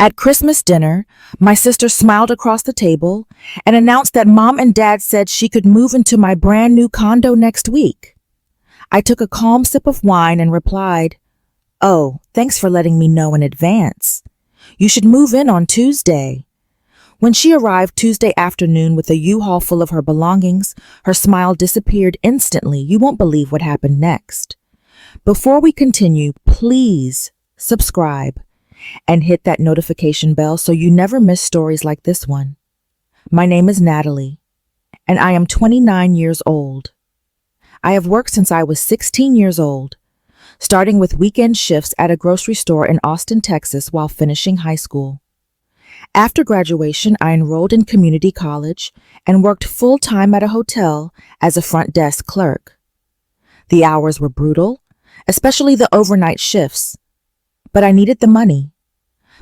At Christmas dinner, my sister smiled across the table and announced that Mom and Dad said she could move into my brand new condo next week. I took a calm sip of wine and replied, "Oh, thanks for letting me know in advance. You should move in on Tuesday." When she arrived Tuesday afternoon with a U-Haul full of her belongings, her smile disappeared instantly. You won't believe what happened next. Before we continue, please subscribe and hit that notification bell so you never miss stories like this one. My name is Natalie, and I am 29 years old. I have worked since I was 16 years old, starting with weekend shifts at a grocery store in Austin, Texas, while finishing high school. After graduation, I enrolled in community college and worked full-time at a hotel as a front desk clerk. The hours were brutal, especially the overnight shifts, but I needed the money.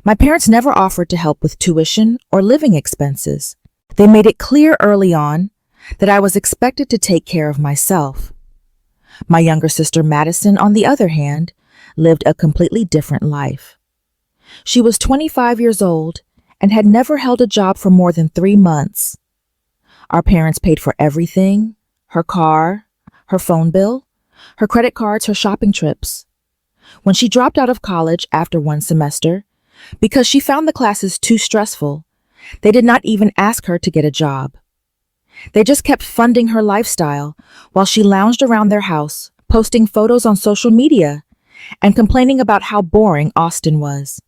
My parents never offered to help with tuition or living expenses. They made it clear early on that I was expected to take care of myself. My younger sister Madison, on the other hand, lived a completely different life. She was 25 years old and had never held a job for more than 3 months. Our parents paid for everything: her car, her phone bill, her credit cards, her shopping trips. When she dropped out of college after 1 semester, because she found the classes too stressful, they did not even ask her to get a job. They just kept funding her lifestyle while she lounged around their house, posting photos on social media and complaining about how boring Austin was.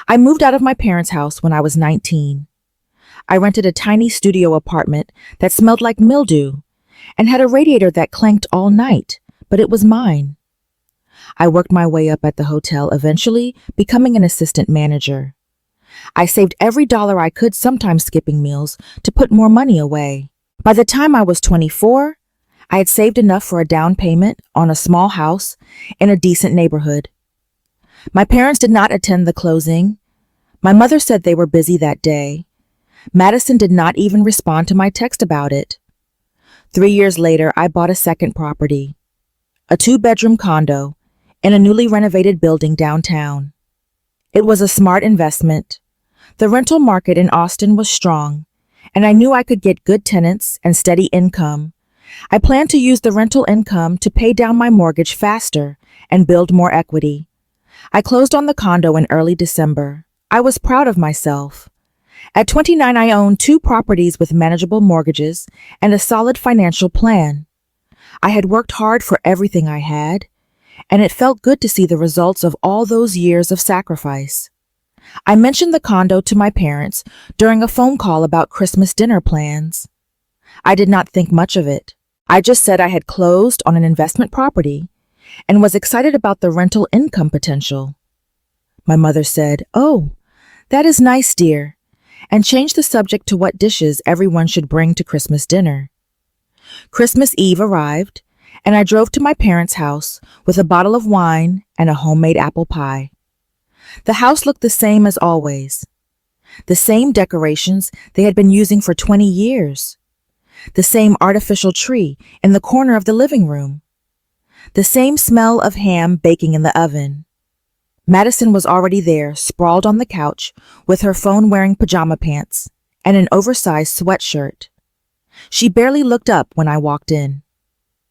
I moved out of my parents' house when I was 19. I rented a tiny studio apartment that smelled like mildew and had a radiator that clanked all night, but it was mine. I worked my way up at the hotel, eventually becoming an assistant manager. I saved every dollar I could, sometimes skipping meals, to put more money away. By the time I was 24, I had saved enough for a down payment on a small house in a decent neighborhood. My parents did not attend the closing. My mother said they were busy that day. Madison did not even respond to my text about it. 3 years later, I bought a second property, a 2-bedroom condo in a newly renovated building downtown. It was a smart investment. The rental market in Austin was strong, and I knew I could get good tenants and steady income. I planned to use the rental income to pay down my mortgage faster and build more equity. I closed on the condo in early December. I was proud of myself. At 29, I owned 2 properties with manageable mortgages and a solid financial plan. I had worked hard for everything I had, and it felt good to see the results of all those years of sacrifice. I mentioned the condo to my parents during a phone call about Christmas dinner plans. I did not think much of it. I just said I had closed on an investment property and was excited about the rental income potential. My mother said, "Oh, that is nice, dear," and changed the subject to what dishes everyone should bring to Christmas dinner. Christmas Eve arrived, and I drove to my parents' house with a bottle of wine and a homemade apple pie. The house looked the same as always. The same decorations they had been using for 20 years. The same artificial tree in the corner of the living room. The same smell of ham baking in the oven. Madison was already there, sprawled on the couch, with her phone, wearing pajama pants and an oversized sweatshirt. She barely looked up when I walked in.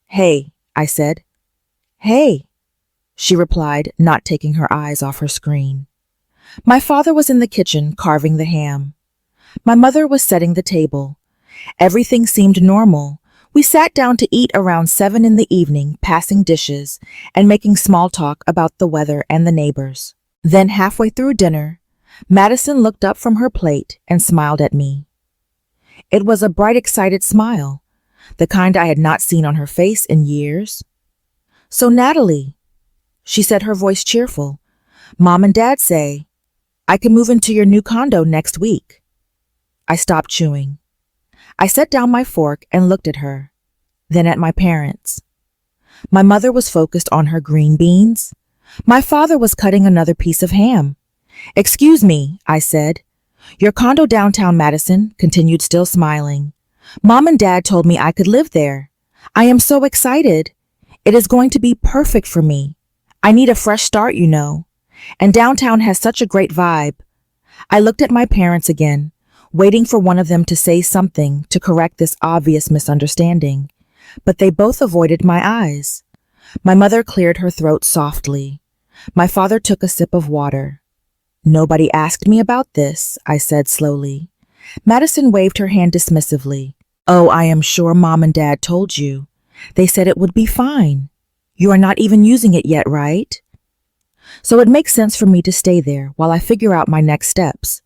"Hey," I said. "Hey," she replied, not taking her eyes off her screen. My father was in the kitchen carving the ham. My mother was setting the table. Everything seemed normal. We sat down to eat around 7 in the evening, passing dishes and making small talk about the weather and the neighbors. Then, halfway through dinner, Madison looked up from her plate and smiled at me. It was a bright, excited smile, the kind I had not seen on her face in years. "So, Natalie," she said, her voice cheerful, "Mom and Dad say I can move into your new condo next week." I stopped chewing. I set down my fork and looked at her, then at my parents. My mother was focused on her green beans. My father was cutting another piece of ham. "Excuse me," I said. "Your condo downtown, Madison," continued, still smiling. "Mom and Dad told me I could live there. I am so excited. It is going to be perfect for me. I need a fresh start, you know. And downtown has such a great vibe. I looked at my parents again, waiting for one of them to say something to correct this obvious misunderstanding, but they both avoided my eyes. My mother cleared her throat softly. My father took a sip of water. "Nobody asked me about this," I said slowly. Madison waved her hand dismissively. "Oh, I am sure Mom and Dad told you. They said it would be fine. You are not even using it yet, right?" So it makes sense for me to stay there while I figure out my next steps.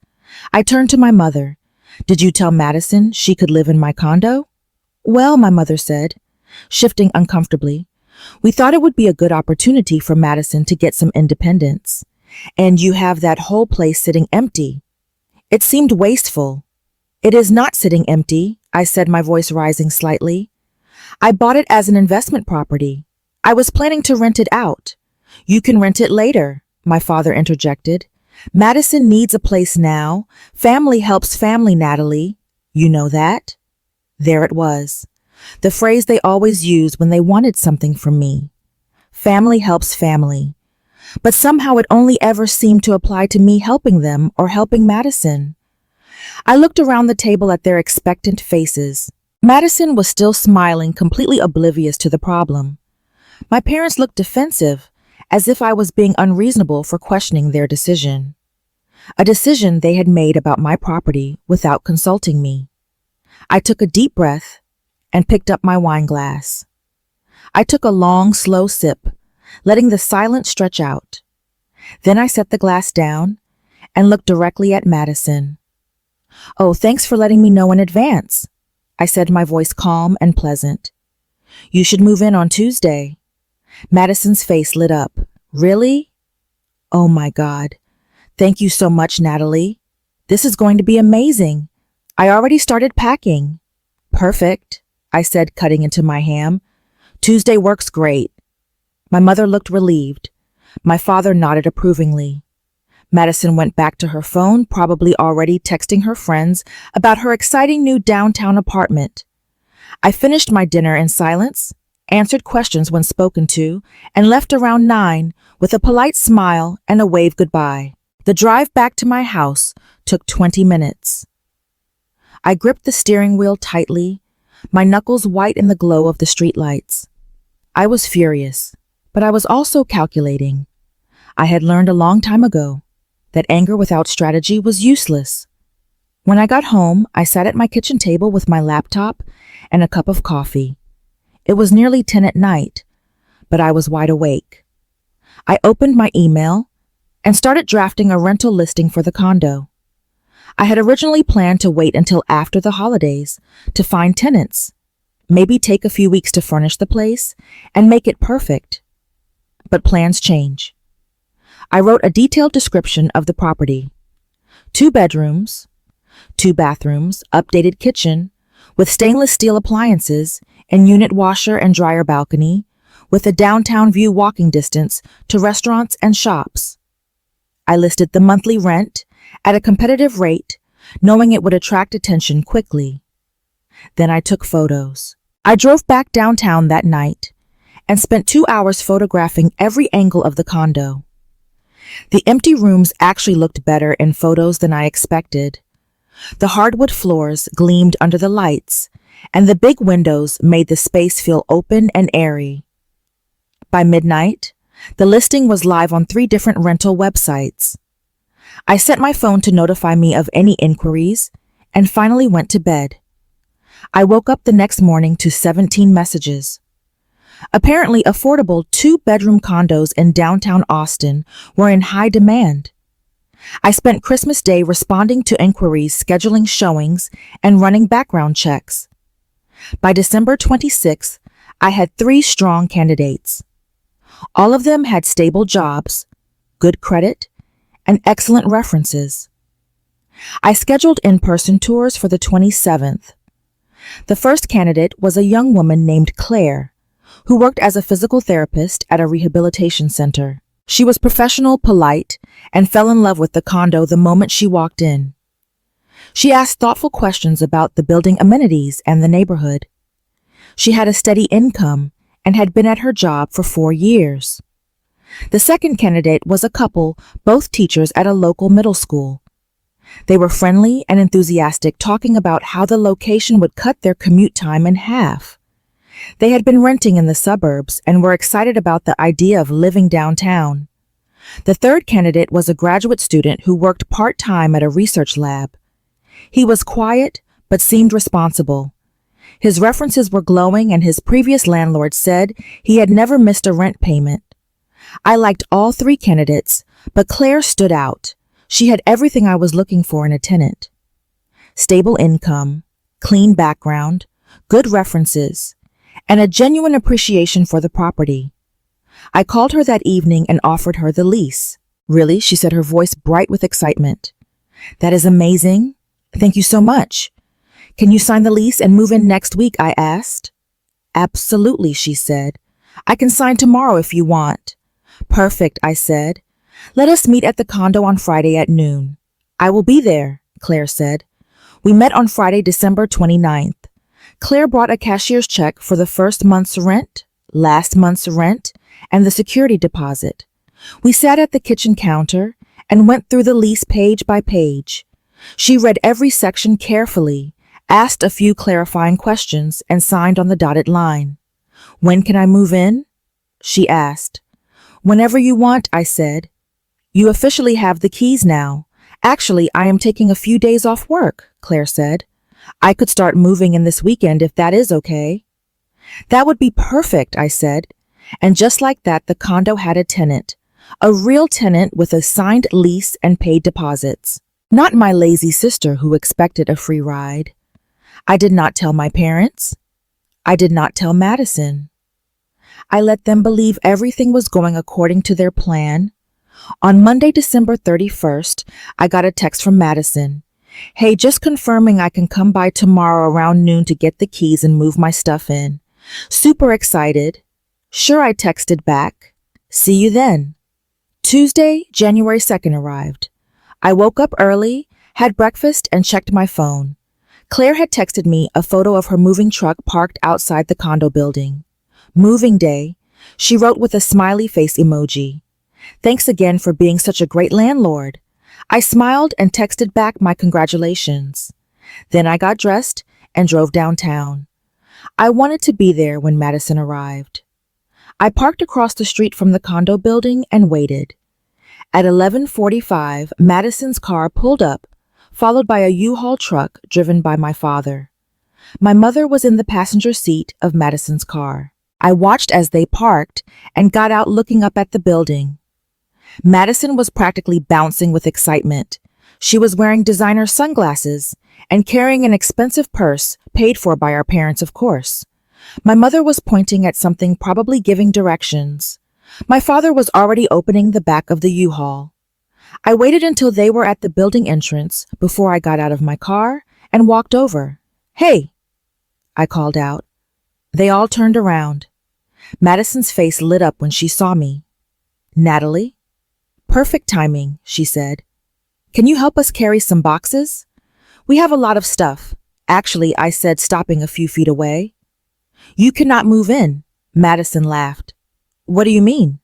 I turned to my mother. "Did you tell Madison she could live in my condo?" "Well," my mother said, shifting uncomfortably, "we thought it would be a good opportunity for Madison to get some independence. And you have that whole place sitting empty. It seemed wasteful." "It is not sitting empty," I said, my voice rising slightly. "I bought it as an investment property. I was planning to rent it out." "You can rent it later," my father interjected. "Madison needs a place now. Family helps family, Natalie. You know that?" There it was, the phrase they always used when they wanted something from me. Family helps family. But somehow it only ever seemed to apply to me helping them or helping Madison. I looked around the table at their expectant faces. Madison was still smiling, completely oblivious to the problem. My parents looked defensive, as if I was being unreasonable for questioning their decision. A decision they had made about my property without consulting me. I took a deep breath and picked up my wine glass. I took a long, slow sip, letting the silence stretch out. Then I set the glass down and looked directly at Madison. "Oh, thanks for letting me know in advance," I said, my voice calm and pleasant. "You should move in on Tuesday." Madison's face lit up. "Really? Oh my God. Thank you so much, Natalie. This is going to be amazing. I already started packing." "Perfect," I said, cutting into my ham. "Tuesday works great." My mother looked relieved. My father nodded approvingly. Madison went back to her phone, probably already texting her friends about her exciting new downtown apartment. I finished my dinner in silence, answered questions when spoken to, and left around 9 with a polite smile and a wave goodbye. The drive back to my house took 20 minutes. I gripped the steering wheel tightly, my knuckles white in the glow of the streetlights. I was furious, but I was also calculating. I had learned a long time ago that anger without strategy was useless. When I got home, I sat at my kitchen table with my laptop and a cup of coffee. It was nearly 10 at night, but I was wide awake. I opened my email and started drafting a rental listing for the condo. I had originally planned to wait until after the holidays to find tenants, maybe take a few weeks to furnish the place and make it perfect. But plans change. I wrote a detailed description of the property. 2 bedrooms, 2 bathrooms, updated kitchen, with stainless steel appliances and unit washer and dryer balcony, with a downtown view walking distance to restaurants and shops. I listed the monthly rent at a competitive rate, knowing it would attract attention quickly. Then I took photos. I drove back downtown that night and spent 2 hours photographing every angle of the condo. The empty rooms actually looked better in photos than I expected. The hardwood floors gleamed under the lights, and the big windows made the space feel open and airy. By midnight, the listing was live on 3 different rental websites. I set my phone to notify me of any inquiries and finally went to bed. I woke up the next morning to 17 messages. Apparently, affordable 2-bedroom condos in downtown Austin were in high demand. I spent Christmas Day responding to inquiries, scheduling showings, and running background checks. By December 26th, I had 3 strong candidates. All of them had stable jobs, good credit, and excellent references. I scheduled in-person tours for the 27th. The first candidate was a young woman named Claire, who worked as a physical therapist at a rehabilitation center. She was professional, polite, and fell in love with the condo the moment she walked in. She asked thoughtful questions about the building amenities and the neighborhood. She had a steady income and had been at her job for 4 years. The second candidate was a couple, both teachers at a local middle school. They were friendly and enthusiastic, talking about how the location would cut their commute time in half. They had been renting in the suburbs and were excited about the idea of living downtown. The third candidate was a graduate student who worked part-time at a research lab. He was quiet, but seemed responsible. His references were glowing, and his previous landlord said he had never missed a rent payment. I liked all three candidates, but Claire stood out. She had everything I was looking for in a tenant. Stable income, clean background, good references, and a genuine appreciation for the property. I called her that evening and offered her the lease. "Really?" she said, her voice bright with excitement. "That is amazing. Thank you so much. Can you sign the lease and move in next week?" I asked. "Absolutely," she said. "I can sign tomorrow if you want." "Perfect," I said. "Let us meet at the condo on Friday at noon." "I will be there," Claire said. We met on Friday, December 29th. Claire brought a cashier's check for the first month's rent, last month's rent, and the security deposit. We sat at the kitchen counter and went through the lease page by page. She read every section carefully, asked a few clarifying questions, and signed on the dotted line. "When can I move in?" she asked. "Whenever you want," I said. "You officially have the keys now." "Actually, I am taking a few days off work," Claire said. "I could start moving in this weekend if that is okay." "That would be perfect," I said. And just like that, the condo had a tenant, a real tenant with a signed lease and paid deposits. Not my lazy sister who expected a free ride. I did not tell my parents. I did not tell Madison. I let them believe everything was going according to their plan. On Monday, December 31st, I got a text from Madison. "Hey, just confirming I can come by tomorrow around noon to get the keys and move my stuff in." Super excited. "Sure," I texted back. "See you then." Tuesday, January 2nd arrived. I woke up early, had breakfast, and checked my phone. Claire had texted me a photo of her moving truck parked outside the condo building. "Moving day," she wrote with a smiley face emoji. "Thanks again for being such a great landlord." I smiled and texted back my congratulations. Then I got dressed and drove downtown. I wanted to be there when Madison arrived. I parked across the street from the condo building and waited. At 11:45, Madison's car pulled up, followed by a U-Haul truck driven by my father. My mother was in the passenger seat of Madison's car. I watched as they parked and got out looking up at the building. Madison was practically bouncing with excitement. She was wearing designer sunglasses and carrying an expensive purse paid for by our parents, of course. My mother was pointing at something, probably giving directions. My father was already opening the back of the U-Haul. I waited until they were at the building entrance before I got out of my car and walked over. "Hey," I called out. They all turned around. Madison's face lit up when she saw me. "Natalie?" "Perfect timing," she said. "Can you help us carry some boxes? We have a lot of stuff." "Actually," I said, stopping a few feet away. "You cannot move in." Madison laughed. "What do you mean?"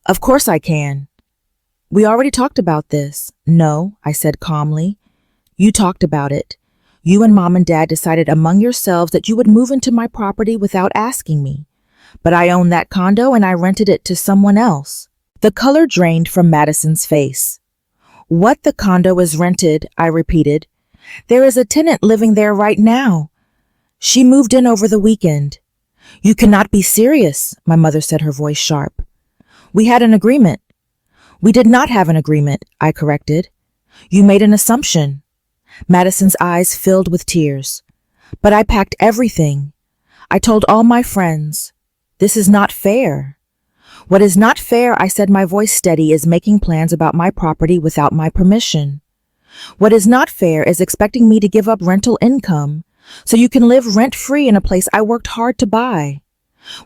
"Of course I can." "We already talked about this." "No," I said calmly. "You talked about it. You and Mom and Dad decided among yourselves that you would move into my property without asking me. But I own that condo and I rented it to someone else." The color drained from Madison's face. "What? The condo is rented?" I repeated. "There is a tenant living there right now. She moved in over the weekend." "You cannot be serious," my mother said, her voice sharp. "We had an agreement." "We did not have an agreement," I corrected. "You made an assumption." Madison's eyes filled with tears. "But I packed everything. I told all my friends. This is not fair." "What is not fair," I said, my voice steady, "is making plans about my property without my permission. What is not fair is expecting me to give up rental income so you can live rent-free in a place I worked hard to buy.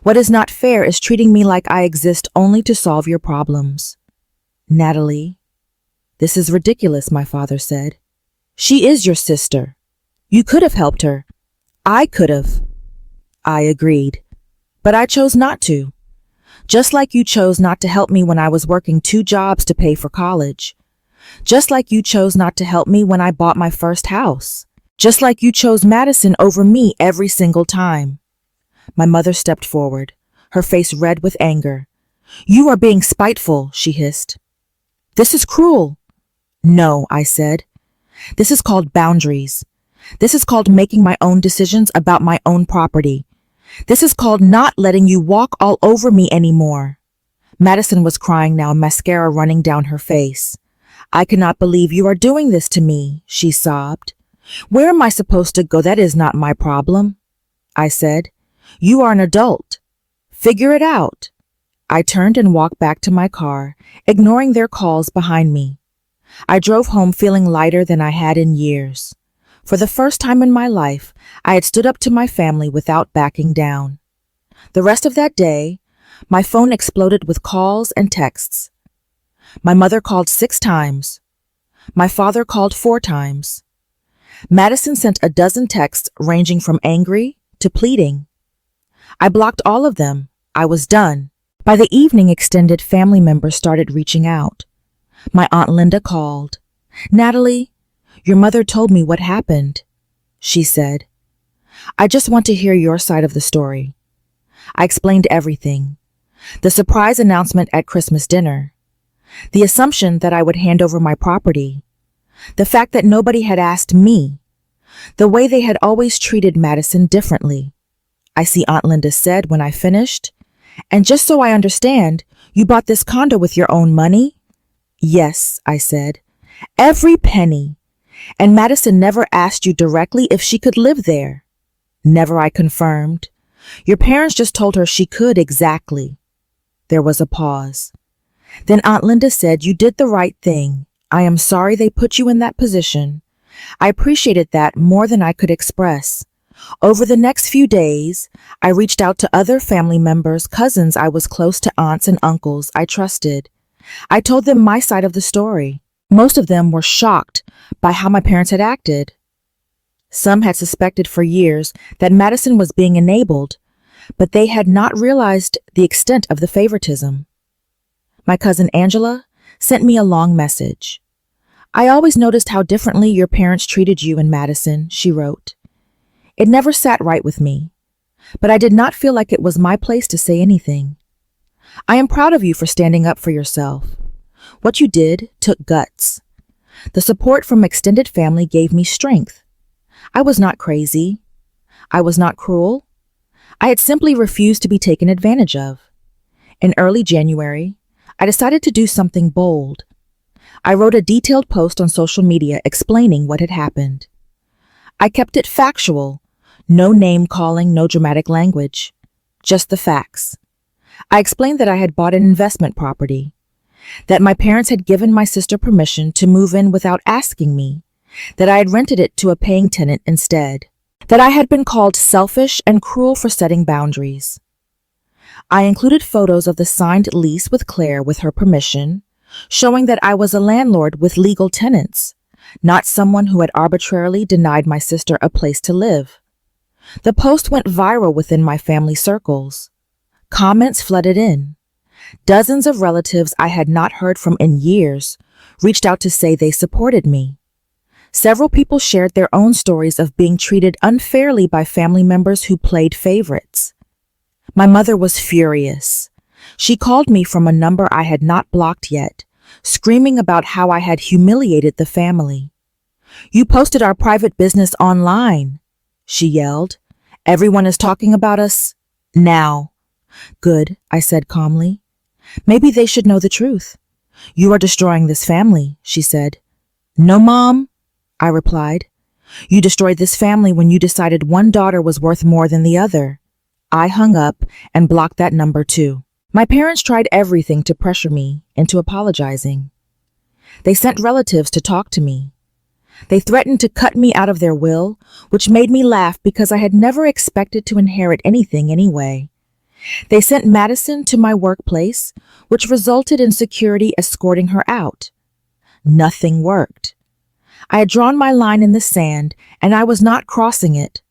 What is not fair is treating me like I exist only to solve your problems." "Natalie, this is ridiculous," my father said. "She is your sister. You could have helped her." "I could have." I agreed. "But I chose not to. Just like you chose not to help me when I was working 2 jobs to pay for college. Just like you chose not to help me when I bought my first house. Just like you chose Madison over me every single time. My mother stepped forward, her face red with anger. You are being spiteful, she hissed. This is cruel. No, I said. This is called boundaries. This is called making my own decisions about my own property. This is called not letting you walk all over me anymore. Madison was crying now, mascara running down her face. I cannot believe you are doing this to me, she sobbed. Where am I supposed to go? That is not my problem. I said, you are an adult. Figure it out. I turned and walked back to my car, ignoring their calls behind me. I drove home feeling lighter than I had in years. For the first time in my life, I had stood up to my family without backing down. The rest of that day, my phone exploded with calls and texts. My mother called 6 times. My father called 4 times. Madison sent a dozen texts ranging from angry to pleading. I blocked all of them. I was done. By the evening, extended family members started reaching out. My Aunt Linda called. Natalie, your mother told me what happened, she said. I just want to hear your side of the story. I explained everything. The surprise announcement at Christmas dinner. The assumption that I would hand over my property. The fact that nobody had asked me. The way they had always treated Madison differently. I see, Aunt Linda said when I finished. And just so I understand, you bought this condo with your own money? Yes, I said. Every penny. And Madison never asked you directly if she could live there. Never, I confirmed. Your parents just told her she could exactly. There was a pause. Then Aunt Linda said, you did the right thing. I am sorry they put you in that position. I appreciated that more than I could express. Over the next few days, I reached out to other family members, cousins I was close to, aunts and uncles I trusted. I told them my side of the story. Most of them were shocked by how my parents had acted. Some had suspected for years that Madison was being enabled, but they had not realized the extent of the favoritism. My cousin Angela sent me a long message. I always noticed how differently your parents treated you and Madison, she wrote. It never sat right with me, but I did not feel like it was my place to say anything. I am proud of you for standing up for yourself. What you did took guts. The support from extended family gave me strength. I was not crazy. I was not cruel. I had simply refused to be taken advantage of. In early January, I decided to do something bold. I wrote a detailed post on social media explaining what had happened. I kept it factual. No name calling, no dramatic language. Just the facts. I explained that I had bought an investment property, that my parents had given my sister permission to move in without asking me, that I had rented it to a paying tenant instead, that I had been called selfish and cruel for setting boundaries. I included photos of the signed lease with Claire with her permission, showing that I was a landlord with legal tenants, not someone who had arbitrarily denied my sister a place to live. The post went viral within my family circles. Comments flooded in. Dozens of relatives I had not heard from in years reached out to say they supported me. Several people shared their own stories of being treated unfairly by family members who played favorites. My mother was furious. She called me from a number I had not blocked yet, screaming about how I had humiliated the family. You posted our private business online, she yelled. Everyone is talking about us now. Good, I said calmly. Maybe they should know the truth. You are destroying this family, she said. No, Mom, I replied. You destroyed this family when you decided one daughter was worth more than the other. I hung up and blocked that number too. My parents tried everything to pressure me into apologizing. They sent relatives to talk to me. They threatened to cut me out of their will, which made me laugh because I had never expected to inherit anything anyway. They sent Madison to my workplace, which resulted in security escorting her out. Nothing worked. I had drawn my line in the sand, and I was not crossing it.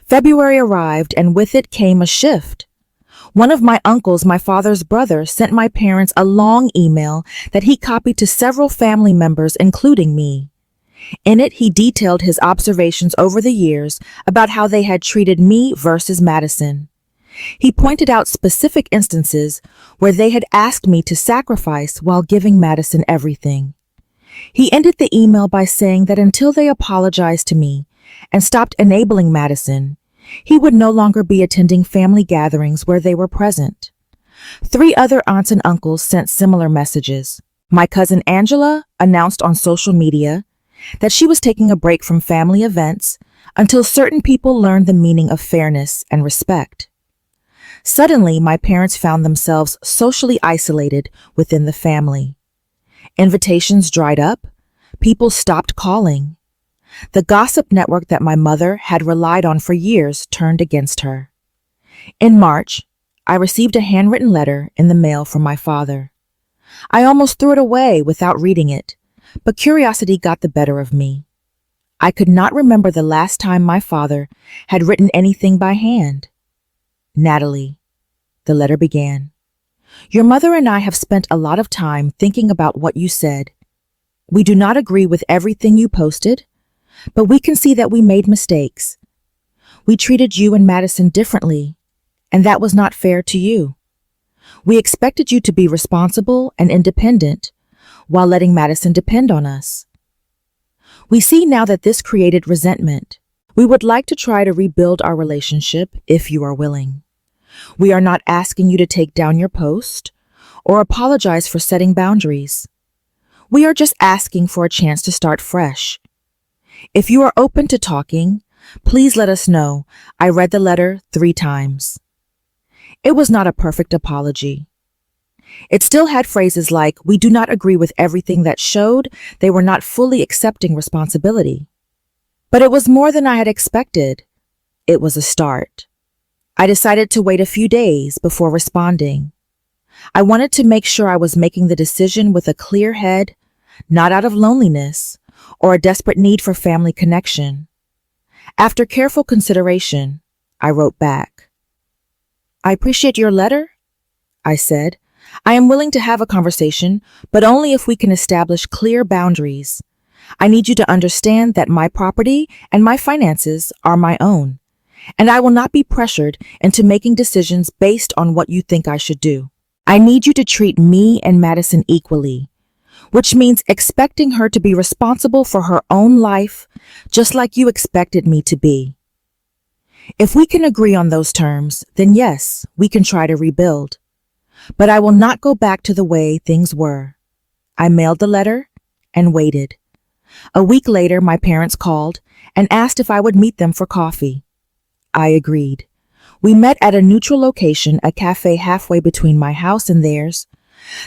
February arrived, and with it came a shift. One of my uncles, my father's brother, sent my parents a long email that he copied to several family members, including me. In it, he detailed his observations over the years about how they had treated me versus Madison. He pointed out specific instances where they had asked me to sacrifice while giving Madison everything. He ended the email by saying that until they apologized to me and stopped enabling Madison, he would no longer be attending family gatherings where they were present. 3 other aunts and uncles sent similar messages. My cousin Angela announced on social media that she was taking a break from family events until certain people learned the meaning of fairness and respect. Suddenly, my parents found themselves socially isolated within the family. Invitations dried up. People stopped calling. The gossip network that my mother had relied on for years turned against her. In March, I received a handwritten letter in the mail from my father. I almost threw it away without reading it, but curiosity got the better of me. I could not remember the last time my father had written anything by hand. Natalie, the letter began. Your mother and I have spent a lot of time thinking about what you said. We do not agree with everything you posted, but we can see that we made mistakes. We treated you and Madison differently, and that was not fair to you. We expected you to be responsible and independent while letting Madison depend on us. We see now that this created resentment. We would like to try to rebuild our relationship if you are willing. We are not asking you to take down your post or apologize for setting boundaries. We are just asking for a chance to start fresh. If you are open to talking, please let us know. I read the letter 3 times. It was not a perfect apology. It still had phrases like, we do not agree with everything, that showed they were not fully accepting responsibility. But it was more than I had expected. It was a start. I decided to wait a few days before responding. I wanted to make sure I was making the decision with a clear head, not out of loneliness or a desperate need for family connection. After careful consideration, I wrote back. I appreciate your letter, I said. I am willing to have a conversation, but only if we can establish clear boundaries. I need you to understand that my property and my finances are my own, and I will not be pressured into making decisions based on what you think I should do. I need you to treat me and Madison equally, which means expecting her to be responsible for her own life, just like you expected me to be. If we can agree on those terms, then yes, we can try to rebuild. But I will not go back to the way things were. I mailed the letter and waited. A week later, my parents called and asked if I would meet them for coffee. I agreed. We met at a neutral location, a cafe halfway between my house and theirs.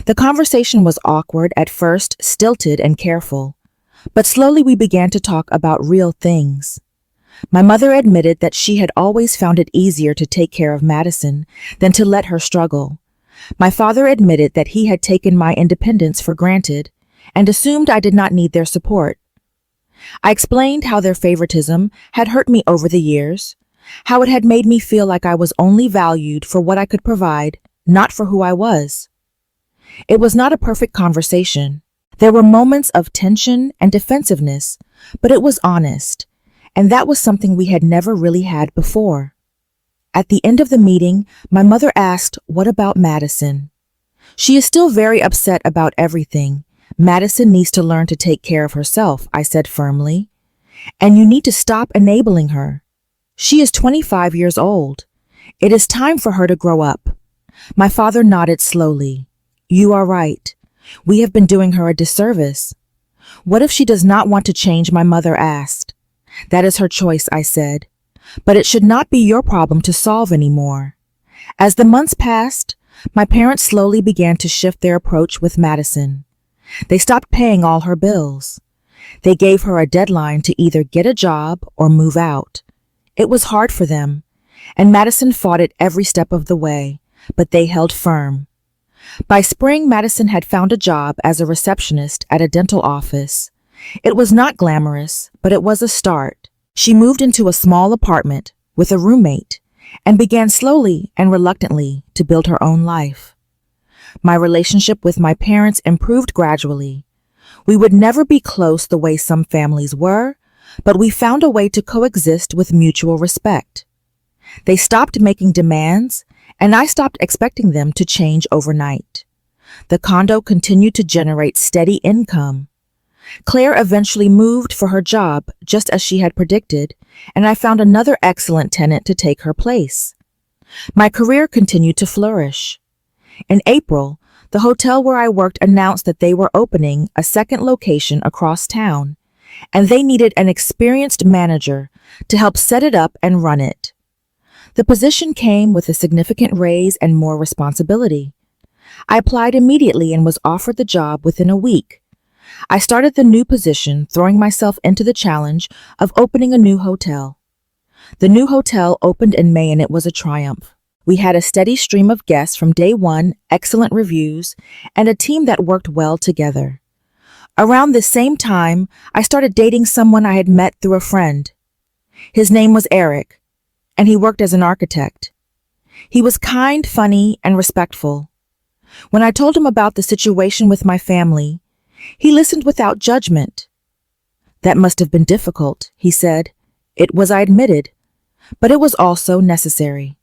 The conversation was awkward at first, stilted and careful, but slowly we began to talk about real things. My mother admitted that she had always found it easier to take care of Madison than to let her struggle. My father admitted that he had taken my independence for granted and assumed I did not need their support. I explained how their favoritism had hurt me over the years, how it had made me feel like I was only valued for what I could provide, not for who I was. It was not a perfect conversation. There were moments of tension and defensiveness, but it was honest, and that was something we had never really had before. At the end of the meeting, my mother asked, "What about Madison?" "She is still very upset about everything. Madison needs to learn to take care of herself," I said firmly. "And you need to stop enabling her. She is 25 years old. It is time for her to grow up." My father nodded slowly. "You are right. We have been doing her a disservice." "What if she does not want to change?" my mother asked. "That is her choice," I said. "But it should not be your problem to solve anymore." As the months passed, my parents slowly began to shift their approach with Madison. They stopped paying all her bills. They gave her a deadline to either get a job or move out. It was hard for them, and Madison fought it every step of the way, but they held firm. By spring, Madison had found a job as a receptionist at a dental office. It was not glamorous, but it was a start. She moved into a small apartment with a roommate, and began slowly and reluctantly to build her own life. My relationship with my parents improved gradually. We would never be close the way some families were, but we found a way to coexist with mutual respect. They stopped making demands, and I stopped expecting them to change overnight. The condo continued to generate steady income. Claire eventually moved for her job, just as she had predicted, and I found another excellent tenant to take her place. My career continued to flourish. In April, the hotel where I worked announced that they were opening a second location across town, and they needed an experienced manager to help set it up and run it. The position came with a significant raise and more responsibility. I applied immediately and was offered the job within a week. I started the new position, throwing myself into the challenge of opening a new hotel. The new hotel opened in May and it was a triumph. We had a steady stream of guests from day one, excellent reviews, and a team that worked well together. Around the same time, I started dating someone I had met through a friend. His name was Eric, and he worked as an architect. He was kind, funny, and respectful. When I told him about the situation with my family, he listened without judgment. "That must have been difficult," he said. "It was," I admitted, "but it was also necessary.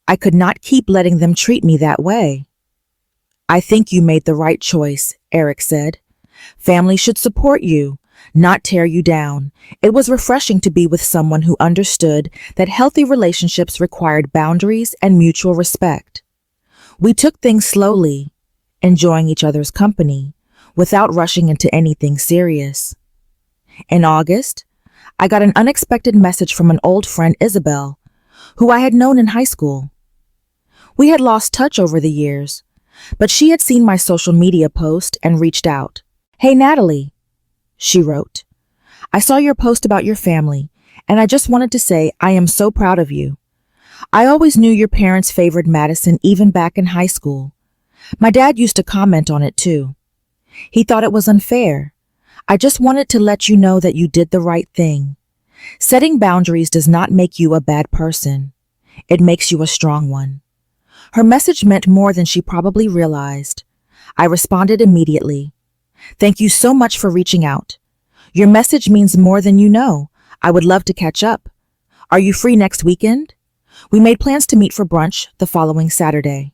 I could not keep letting them treat me that way." "I think you made the right choice," Eric said. "Family should support you, not tear you down." It was refreshing to be with someone who understood that healthy relationships required boundaries and mutual respect. We took things slowly, enjoying each other's company, without rushing into anything serious. In August, I got an unexpected message from an old friend, Isabel, who I had known in high school. We had lost touch over the years, but she had seen my social media post and reached out. "Hey, Natalie," she wrote. "I saw your post about your family, and I just wanted to say I am so proud of you. I always knew your parents favored Madison even back in high school. My dad used to comment on it too. He thought it was unfair. I just wanted to let you know that you did the right thing. Setting boundaries does not make you a bad person. It makes you a strong one." Her message meant more than she probably realized. I responded immediately. "Thank you so much for reaching out. Your message means more than you know. I would love to catch up. Are you free next weekend?" We made plans to meet for brunch the following Saturday.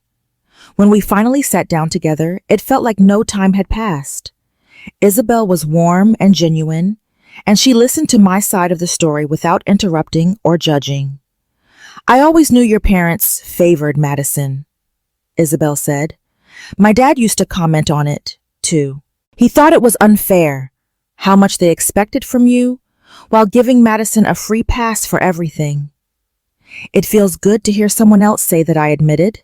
When we finally sat down together, it felt like no time had passed. Isabel was warm and genuine, and she listened to my side of the story without interrupting or judging. "I always knew your parents favored Madison," Isabel said. "My dad used to comment on it, too. He thought it was unfair, how much they expected from you, while giving Madison a free pass for everything." "It feels good to hear someone else say that," I admitted.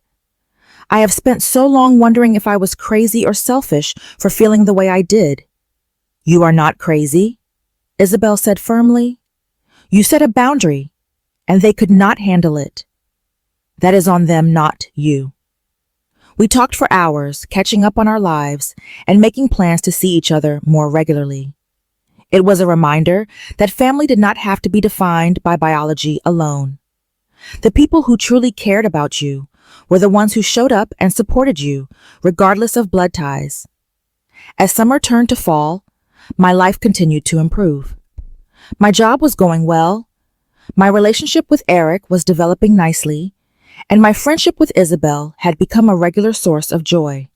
"I have spent so long wondering if I was crazy or selfish for feeling the way I did." "You are not crazy," Isabel said firmly. "You set a boundary, and they could not handle it. That is on them, not you." We talked for hours, catching up on our lives and making plans to see each other more regularly. It was a reminder that family did not have to be defined by biology alone. The people who truly cared about you were the ones who showed up and supported you, regardless of blood ties. As summer turned to fall, my life continued to improve. My job was going well, my relationship with Eric was developing nicely, and my friendship with Isabel had become a regular source of joy.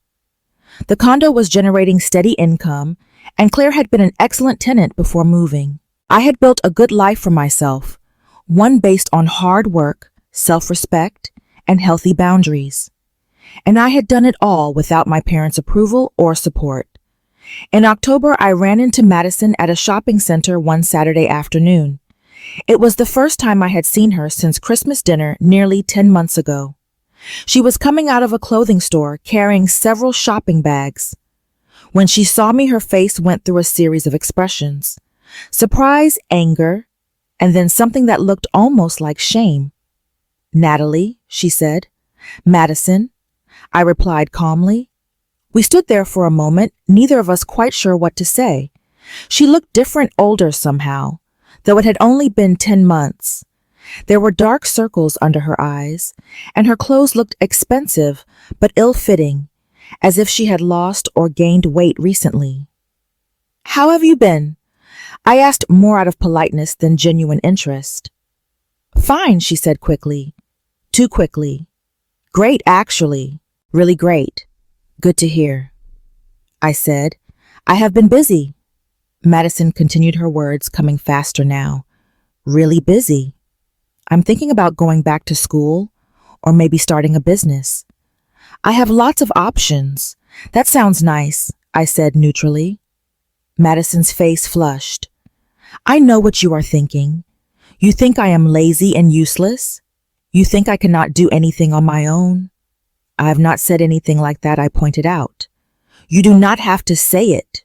The condo was generating steady income, and Claire had been an excellent tenant before moving. I had built a good life for myself, one based on hard work, self-respect, and healthy boundaries. And I had done it all without my parents' approval or support. In October, I ran into Madison at a shopping center one Saturday afternoon. It was the first time I had seen her since Christmas dinner nearly 10 months ago. She was coming out of a clothing store carrying several shopping bags. When she saw me, her face went through a series of expressions: surprise, anger, and then something that looked almost like shame. "Natalie," she said. "Madison," I replied calmly. We stood there for a moment, neither of us quite sure what to say. She looked different, older somehow, though it had only been 10 months. There were dark circles under her eyes, and her clothes looked expensive but ill-fitting, as if she had lost or gained weight recently. "How have you been?" I asked, more out of politeness than genuine interest. "Fine," she said quickly. Too quickly. "Great, actually. Really great. Good to hear." I said, "I have been busy." Madison continued her words, coming faster now. "Really busy. I'm thinking about going back to school, or maybe starting a business. I have lots of options." "That sounds nice," I said neutrally. Madison's face flushed. "I know what you are thinking. You think I am lazy and useless? You think I cannot do anything on my own?" "I have not said anything like that," I pointed out. "You do not have to say it,"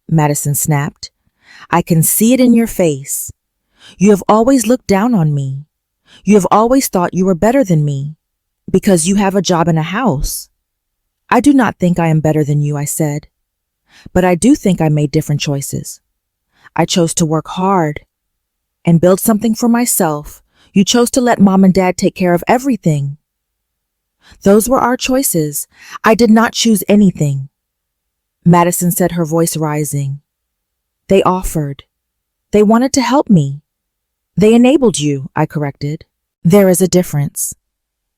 Madison snapped. "I can see it in your face. You have always looked down on me. You have always thought you were better than me, because you have a job in a house." "I do not think I am better than you," I said. "But I do think I made different choices. I chose to work hard and build something for myself. You chose to let Mom and Dad take care of everything." "Those were our choices. I did not choose anything," Madison said, her voice rising. "They offered. They wanted to help me. They enabled you," I corrected. "There is a difference."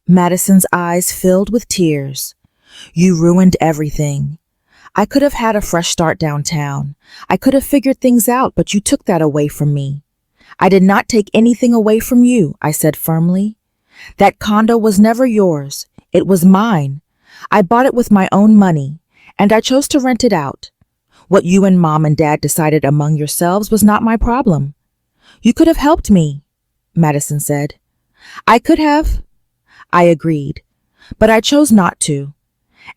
Madison's eyes filled with tears. "You ruined everything. I could have had a fresh start downtown. I could have figured things out, but you took that away from me." "I did not take anything away from you," I said firmly. "That condo was never yours. It was mine. I bought it with my own money, and I chose to rent it out. What you and Mom and Dad decided among yourselves was not my problem." "You could have helped me," Madison said. "I could have," I agreed, "but I chose not to,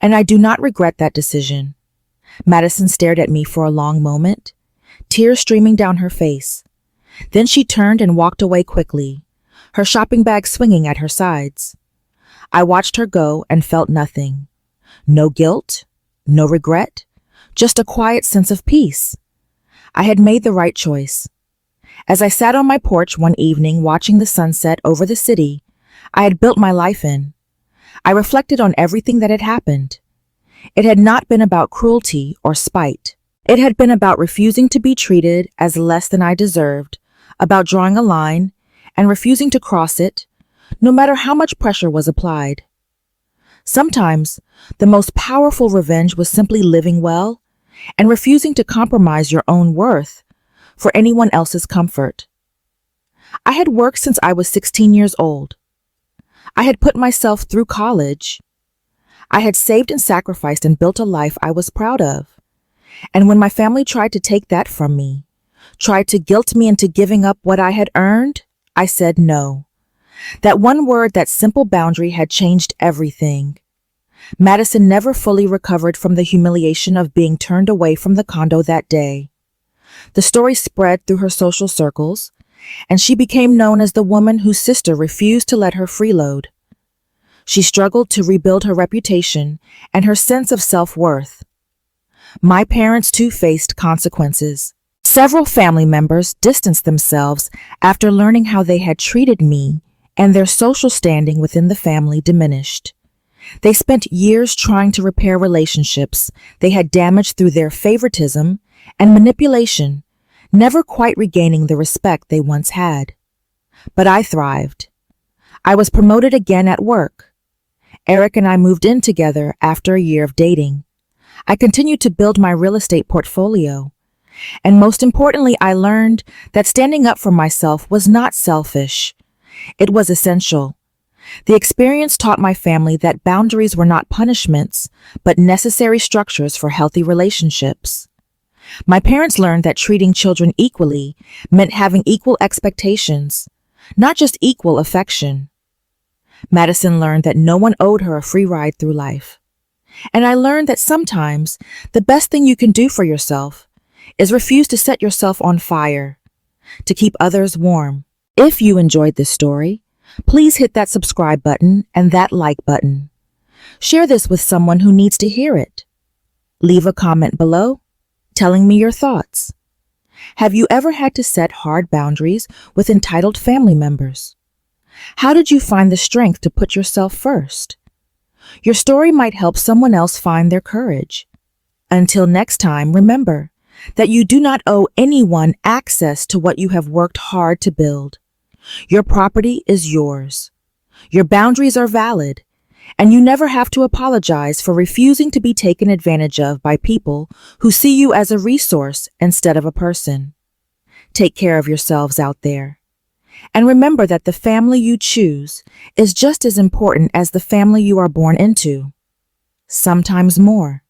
and I do not regret that decision." Madison stared at me for a long moment, tears streaming down her face. Then she turned and walked away quickly, her shopping bag swinging at her sides. I watched her go and felt nothing. No guilt, no regret, just a quiet sense of peace. I had made the right choice. As I sat on my porch one evening watching the sunset over the city I had built my life in, I reflected on everything that had happened. It had not been about cruelty or spite. It had been about refusing to be treated as less than I deserved, about drawing a line and refusing to cross it, no matter how much pressure was applied. Sometimes, the most powerful revenge was simply living well and refusing to compromise your own worth for anyone else's comfort. I had worked since I was 16 years old. I had put myself through college. I had saved and sacrificed and built a life I was proud of. And when my family tried to take that from me, tried to guilt me into giving up what I had earned, I said no. That one word, that simple boundary, had changed everything. Madison never fully recovered from the humiliation of being turned away from the condo that day. The story spread through her social circles, and she became known as the woman whose sister refused to let her freeload. She struggled to rebuild her reputation and her sense of self-worth. My parents too faced consequences. Several family members distanced themselves after learning how they had treated me, and their social standing within the family diminished. They spent years trying to repair relationships they had damaged through their favoritism and manipulation, never quite regaining the respect they once had. But I thrived. I was promoted again at work. Eric and I moved in together after a year of dating. I continued to build my real estate portfolio. And most importantly, I learned that standing up for myself was not selfish. It was essential. The experience taught my family that boundaries were not punishments, but necessary structures for healthy relationships. My parents learned that treating children equally meant having equal expectations, not just equal affection. Madison learned that no one owed her a free ride through life. And I learned that sometimes the best thing you can do for yourself is refuse to set yourself on fire, to keep others warm. If you enjoyed this story, please hit that subscribe button and that like button. Share this with someone who needs to hear it. Leave a comment below, telling me your thoughts. Have you ever had to set hard boundaries with entitled family members? How did you find the strength to put yourself first? Your story might help someone else find their courage. Until next time, remember that you do not owe anyone access to what you have worked hard to build. Your property is yours. Your boundaries are valid, and you never have to apologize for refusing to be taken advantage of by people who see you as a resource instead of a person. Take care of yourselves out there. And remember that the family you choose is just as important as the family you are born into. Sometimes more.